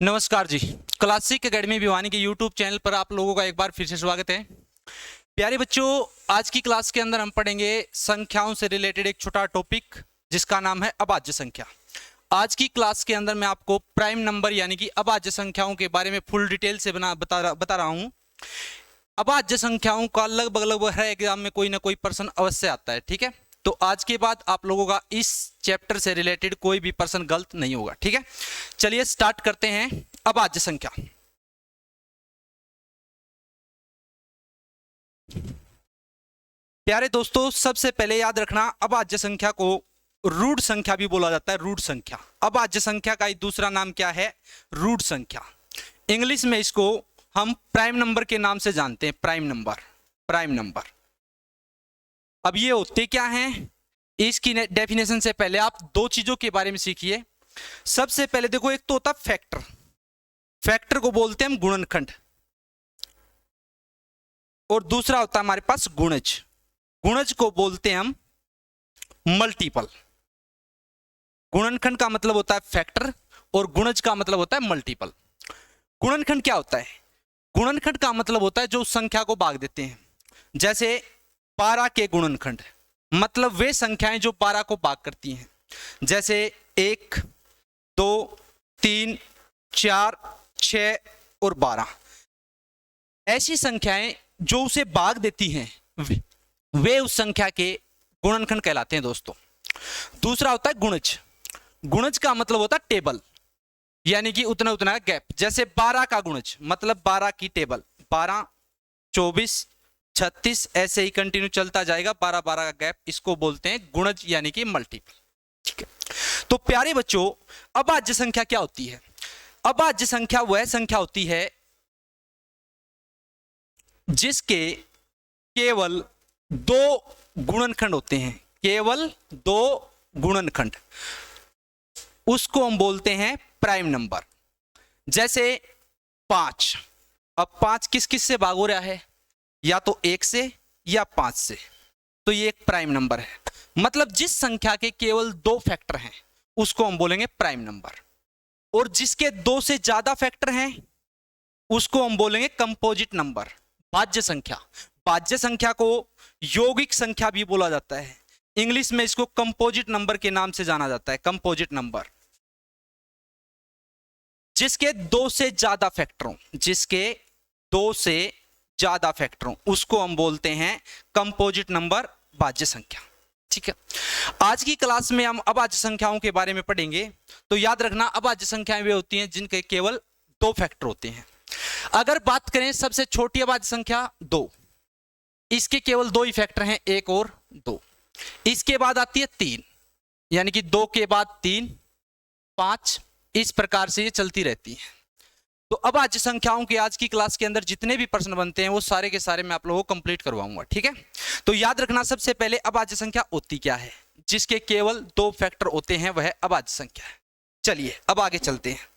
नमस्कार जी। Classic academy Bhiwani के YouTube channel पर आप लोगों का एक बार फिर से स्वागत है। प्यारे बच्चों, आज की क्लास के अंदर हम पढ़ेंगे संख्याओं से रिलेटेड एक छोटा टॉपिक जिसका नाम है अभाज्य संख्या। आज की क्लास के अंदर मैं आपको प्राइम नंबर यानी कि अभाज्य संख्याओं के बारे में फुल डिटेल से बता रहा हूँ। अभाज्य संख्याओं का लगभग हर एग्जाम में कोई ना कोई प्रश्न अवश्य आता है, ठीक है। तो आज के बाद आप लोगों का इस चैप्टर से रिलेटेड कोई भी प्रश्न गलत नहीं होगा, ठीक है। चलिए स्टार्ट करते हैं। अभाज्य संख्या, प्यारे दोस्तों, सबसे पहले याद रखना अभाज्य संख्या को रूट संख्या भी बोला जाता है। रूट संख्या, अभाज्य संख्या का दूसरा नाम क्या है? रूट संख्या। इंग्लिश में इसको हम प्राइम नंबर के नाम से जानते हैं। Prime number, prime number. अब ये होते क्या हैं, इसकी डेफिनेशन से पहले आप दो चीजों के बारे में सीखिए। सबसे पहले देखो, एक तो होता फैक्टर। फैक्टर को बोलते हैं हम गुणनखंड, और दूसरा होता है हमारे पास गुणज। गुणज को बोलते हैं हम मल्टीपल। गुणनखंड का मतलब होता है फैक्टर और गुणज का मतलब होता है मल्टीपल। गुणनखंड क्या होता है? गुणनखंड का मतलब होता है जो संख्या को भाग देते हैं। जैसे 12 के गुणनखंड, मतलब वे संख्याएं जो 12 को भाग करती हैं। जैसे 1, 2, 3, 4, 6 और 12। ऐसी संख्याएं जो उसे भाग देती हैं वे उस संख्या के गुणनखंड कहलाते हैं दोस्तों। दूसरा होता है गुणज। गुणज का मतलब होता है टेबल, यानी कि उतना उतना गैप। जैसे 12 का गुणज मतलब 12 की टेबल, 12, 24, 36 ऐसे ही कंटिन्यू चलता जाएगा। 12 12 का गैप, इसको बोलते हैं गुणज यानी कि मल्टीपल, ठीक है। तो प्यारे बच्चों, अभाज्य संख्या क्या होती है? अभाज्य संख्या वह संख्या होती है जिसके केवल 2 गुणनखंड होते हैं। केवल 2 गुणनखंड, उसको हम बोलते हैं प्राइम नंबर। जैसे 5। अब 5 किस किस से भाग हो रहा है? या तो 1 से या 5 से। तो ये एक प्राइम नंबर है। मतलब जिस संख्या के केवल 2 फैक्टर हैं उसको हम बोलेंगे प्राइम नंबर, और जिसके 2 से ज्यादा फैक्टर हैं उसको हम बोलेंगे कंपोजिट नंबर, भाज्य संख्या। भाज्य संख्या को यौगिक संख्या भी बोला जाता है। इंग्लिश में इसको कंपोजिट नंबर के नाम से जाना जाता है। कंपोजिट नंबर, जिसके 2 से ज्यादा फैक्टरों, जिसके 2 से ज्यादा फैक्टरों, उसको हम बोलते हैं कंपोजिट नंबर, भाज्य संख्या, ठीक है। आज की क्लास में हम अभाज्य संख्याओं के बारे में पढ़ेंगे। तो याद रखना, अभाज्य संख्याएं वे होती हैं जिनके केवल 2 फैक्टर होते हैं। अगर बात करें सबसे छोटी अभाज्य संख्या 2, इसके केवल 2 ही फैक्टर हैं, 1 और 2। इसके बाद आती है 3, यानी कि 2 के बाद 3, 5, इस प्रकार से ये चलती रहती है। तो अभाज्य संख्याओं के आज की क्लास के अंदर जितने भी प्रश्न बनते हैं वो सारे के सारे मैं आप लोगों को कंप्लीट करवाऊंगा, ठीक है। तो याद रखना, सबसे पहले अभाज्य संख्या होती क्या है? जिसके केवल 2 फैक्टर होते हैं वह अभाज्य संख्या है। चलिए अब आगे चलते हैं।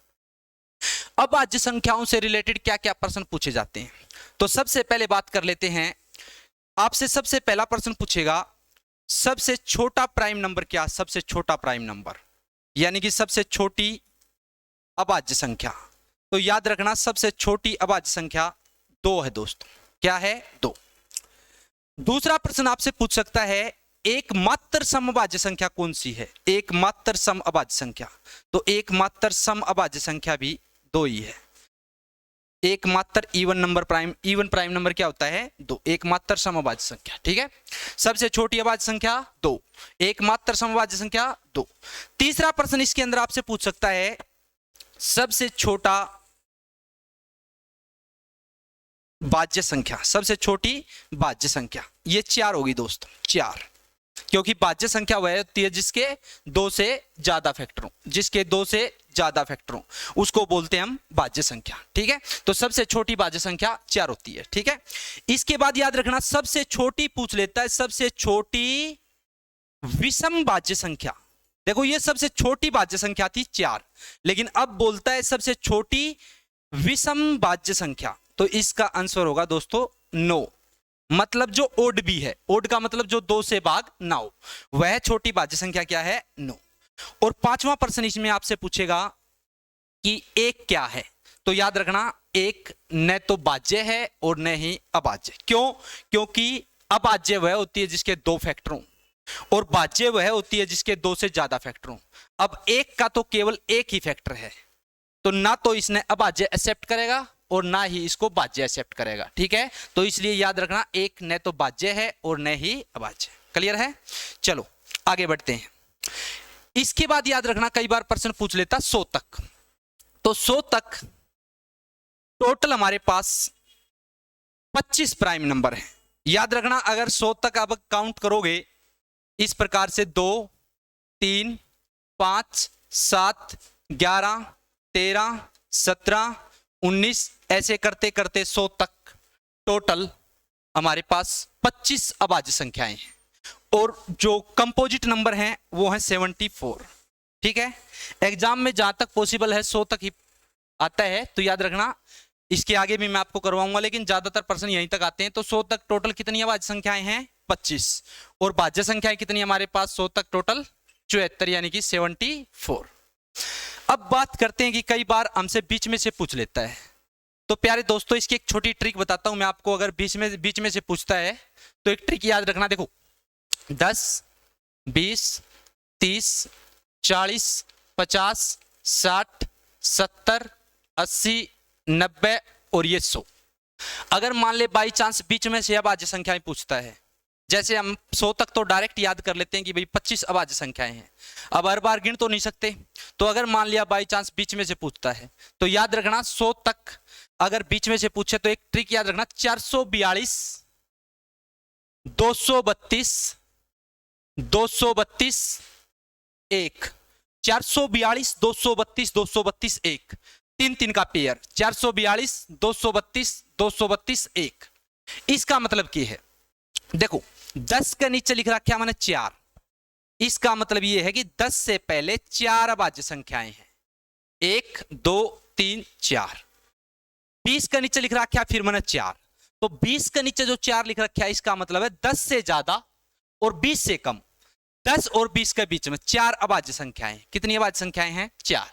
अभाज्य संख्याओं से रिलेटेड क्या क्या प्रश्न पूछे जाते हैं, तो सबसे पहले बात कर लेते हैं। आपसे सबसे पहला प्रश्न पूछेगा, सबसे छोटा प्राइम नंबर क्या? सबसे छोटा प्राइम नंबर यानी कि सबसे छोटी अभाज्य संख्या। तो याद रखना, सबसे छोटी अभाज्य संख्या 2 है दोस्तों। क्या है? 2। दूसरा प्रश्न आपसे पूछ सकता है, एकमात्र समअभाज्य संख्या कौन सी है? एकमात्र समअभाज्य संख्या, तो एकमात्र समअभाज्य संख्या भी 2 ही है। एकमात्र even number prime, even prime number क्या होता है? 2। एकमात्र समअभाज्य संख्या, ठीक है। सबसे छोटी अभाज्य संख्या 2, एकमात्र समअभाज्य संख्या 2। तीसरा प्रश्न इसके अंदर आपसे पूछ सकता है, सबसे छोटा भाज्य संख्या, सबसे छोटी भाज्य संख्या। ये 4 होगी दोस्तों, 4, क्योंकि भाज्य संख्या वह होती है जिसके 2 से ज्यादा फैक्टर हो। जिसके 2 से ज्यादा फैक्टर हो उसको बोलते हैं हम भाज्य संख्या, ठीक है। तो सबसे छोटी भाज्य संख्या 4 होती है, ठीक है। इसके बाद याद रखना, सबसे छोटी पूछ लेता है, सबसे छोटी विषम भाज्य संख्या। देखो, ये सबसे छोटी भाज्य संख्या थी 4, लेकिन अब बोलता है सबसे छोटी विषम भाज्य संख्या। तो इसका आंसर होगा दोस्तों 9, मतलब जो ओड भी है। ओड का मतलब जो 2 से भाग ना हो, वह छोटी भाज्य संख्या क्या है? 9। और 5वां प्रश्न इसमें आपसे पूछेगा, कि एक क्या है, तो याद रखना एक न तो भाज्य है और न ही अभाज्य। क्यों? क्योंकि अभाज्य वह होती है जिसके दो फैक्टर हों और भाज्य वह होती है जिसके दो से ज्यादा फैक्टर हों। अब एक का तो केवल एक ही फैक्टर है, तो ना तो इसने अभाज्य एक्सेप्ट करेगा और ना ही इसको भाज्य एक्सेप्ट करेगा। ठीक है, तो इसलिए याद रखना एक न तो भाज्य है और न ही अभाज्य। क्लियर है? चलो आगे बढ़ते हैं। इसके बाद याद रखना कई बार प्रश्न पूछ लेता 100 तक, तो 100 तक टोटल हमारे पास 25 प्राइम नंबर है। याद रखना अगर 100 तक आप काउंट करोगे इस प्रकार से 2 3 5 7 11 13 17 19 ऐसे करते करते 100 तक टोटल हमारे पास 25 अभाज्य संख्याएं हैं और जो कंपोजिट नंबर हैं वो है 74। ठीक है, एग्जाम में जहां तक पॉसिबल है 100 तक ही आता है, तो याद रखना इसके आगे भी मैं आपको करवाऊंगा, लेकिन ज्यादातर प्रश्न यहीं तक आते हैं। तो 100 तक टोटल कितनी अभाज्य संख्याएं हैं? 25। और भाज्य संख्याएं कितनी हमारे पास 100 तक टोटल? 74 यानी कि 74। अब बात करते हैं कि कई बार हमसे बीच में से पूछ लेता है, तो प्यारे दोस्तों इसकी एक छोटी ट्रिक बताता हूं मैं आपको। अगर बीच में से पूछता है तो एक ट्रिक याद रखना, देखो 10 20 30 40 50 60 70 80 90 और ये 100। अगर मान ले बाई चांस बीच में से अभाज्य संख्याएं पूछता है, जैसे हम 100 तक तो डायरेक्ट याद कर लेते हैं कि भाई 25 अभाज्य संख्याएं हैं, अब हर बार गिन तो नहीं सकते, तो अगर मान लिया बाई चांस बीच में से पूछता है तो याद रखना 100 तक अगर बीच में से पूछे तो एक ट्रिक याद रखना 442 232 232 1 442 232 232 1 3 का पेयर 442 232 232 1। इसका मतलब क्या है? देखो 10 के नीचे लिख रखा है मैंने 4, इसका मतलब ये है कि 10 से पहले 4 अभाज्य संख्याएं हैं, 1 2 3 4। 20 के नीचे लिख रखा है फिर मैंने 4, तो 20 के नीचे जो 4 लिख रखा है इसका मतलब है 10 से ज्यादा और 20 से कम, 10 और 20 के बीच में 4 अभाज्य संख्याएं। कितनी अभाज्य संख्याएं हैं? 4।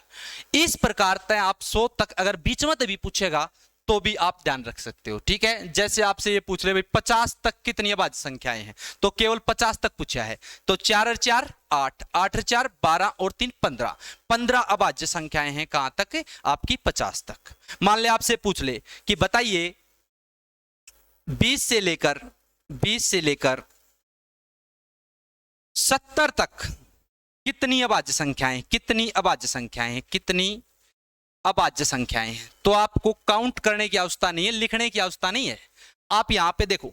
इस प्रकार तय आप 100 तक अगर बीच में भी पूछेगा तो भी आप ध्यान रख सकते हो। ठीक है, जैसे आपसे ये पूछ ले भाई 50 तक कितनी अभाज्य संख्याएं हैं, तो केवल 50 तक पूछा है, तो 4 और 4 8 8 और 4 12 और 3 15 15 अभाज्य संख्याएं हैं। कहां तक? आपकी 50 तक। मान ले आपसे पूछ ले कि बताइए 20 से लेकर 70 तक कितनी अभाज्य संख्याएं हैं? कितनी अभाज्य संख्याएं हैं? कितनी अभाज्य संख्याएं हैं? तो आपको काउंट करने की आवश्यकता नहीं है, लिखने की आवश्यकता नहीं है। आप यहां पे देखो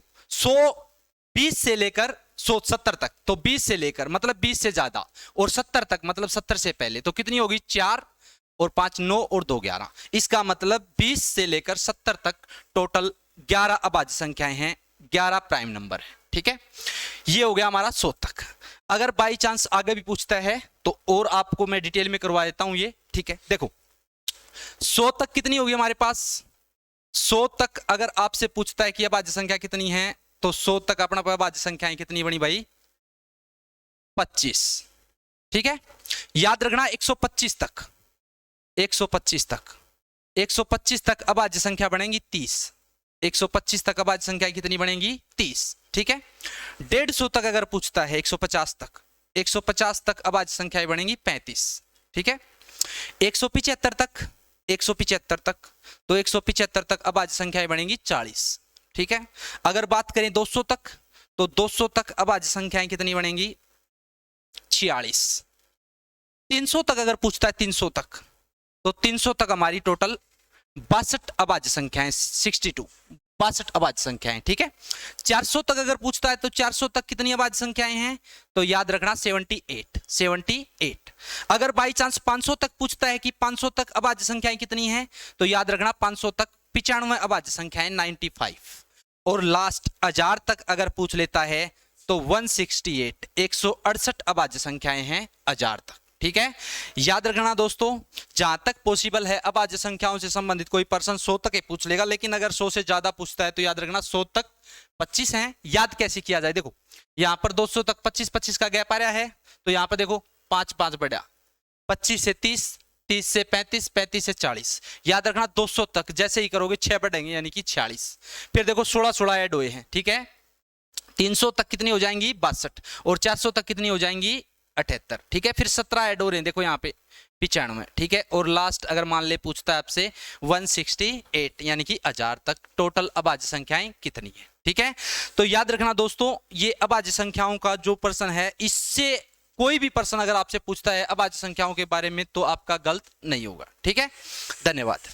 20 से लेकर 70 तक, तो 20 से लेकर मतलब 20 से ज्यादा और 70 तक मतलब 70 से पहले, तो कितनी होगी? 4 और 5 9 और 2 11। इसका मतलब 20 से लेकर 70 तक टोटल 11 अभाज्य संख्याएं हैं, 11 प्राइम नंबर है। ठीक है, ये हो गया हमारा 100 तक। अगर बाई चांस आगे भी पूछता है तो और आपको मैं डिटेल में करवा देता हूं ये। ठीक है, देखो 100 तक कितनी होगी हमारे पास? 100 तक अगर आपसे पूछता है कि अभाज्य संख्या कितनी है, तो 100 तक अपना अभाज्य संख्याएं कितनी बनी भाई? 25। ठीक है, याद रखना 125 तक 125 तक 125 तक अभाज्य संख्या बनेगी 30। 125 तक अभाज्य संख्या कितनी बनेगी? 30। ठीक है, 150 तक अगर पूछता है 150 तक 150 तक अभाज्य संख्याएं बनेगी 35। ठीक है, 175 तक 175 तक तो 175 तक अभाज्य संख्याएं बनेगी 40। ठीक है, अगर बात करें 200 तक तो 200 तक अभाज्य संख्याएं कितनी बनेंगी? 46। 300 तक अगर पूछता है 300 तक तो 300 तक हमारी टोटल 62 अभाज्य संख्याएं 62 62 अभाज्य संख्याएं। ठीक है, 400 तक अगर पूछता है तो 400 तक कितनी अभाज्य संख्याएं हैं? तो याद रखना 78। अगर बाई चांस 500 तक पूछता है कि 500 तक अभाज्य संख्याएं कितनी हैं, तो याद रखना 500 तक 95 अभाज्य संख्याएं 95। और लास्ट 1000 तक अगर पूछ लेता है तो 168 168 अभाज्य संख्याएं हैं 1000 तक। ठीक है, याद रखना दोस्तों, जहां तक पॉसिबल है अभाज्य संख्याओं से संबंधित कोई पर्सन 100 तक ही पूछ लेगा, लेकिन अगर 100 से ज्यादा पूछता है तो याद रखना 100 तक 25 हैं। याद कैसे किया जाए? देखो यहां पर 200 तक 25 25 का गैप आ रहा है, तो यहां पर देखो 5 5 बढ़ा 25 से 30 30 से 35, 35 से 40, याद रखना 200 तक जैसे ही करोगे 6 बढ़ेंगे यानी कि 46। फिर देखो 16 16 ऐड हुए हैं, ठीक है। 300 तक कितनी हो जाएंगी 62, और 400 तक कितनी हो जाएंगी 78, ठीक है। फिर 17 ऐड हो रहे हैं, देखो यहाँ पे 95, ठीक है। और लास्ट अगर मान ले पूछता है आपसे 168 यानी कि 1000 तक टोटल अभाज्य संख्याएं कितनी है, ठीक है। तो याद रखना दोस्तों, ये अभाज्य संख्याओं का जो प्रश्न है, इससे कोई भी प्रश्न अगर आपसे पूछता है अभाज्य संख्याओं के बारे में तो आपका गलत नहीं होगा, ठीक है। धन्यवाद।